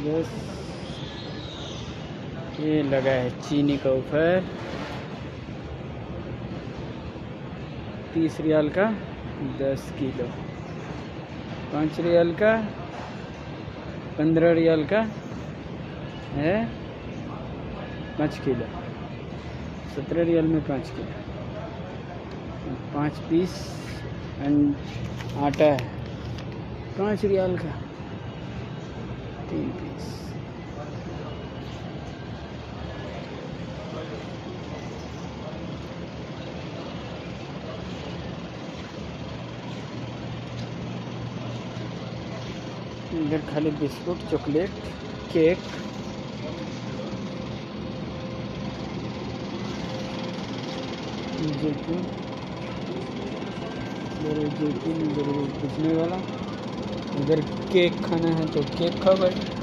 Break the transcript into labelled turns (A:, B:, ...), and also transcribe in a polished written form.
A: 10। ये लगा है चीनी का ऑफर 30 रियाल का 10 किलो, 5 रियाल का 15 रियाल का है 5 किलो, 17 रियाल में 5 किलो, 5 पीस एंड आटा है 5 रियाल का 3 पीस। इधर खाली बिस्कुट, चॉकलेट, केक, जैतून, इधर बेचने वाला, इधर केक खाना है तो केक खा भाई।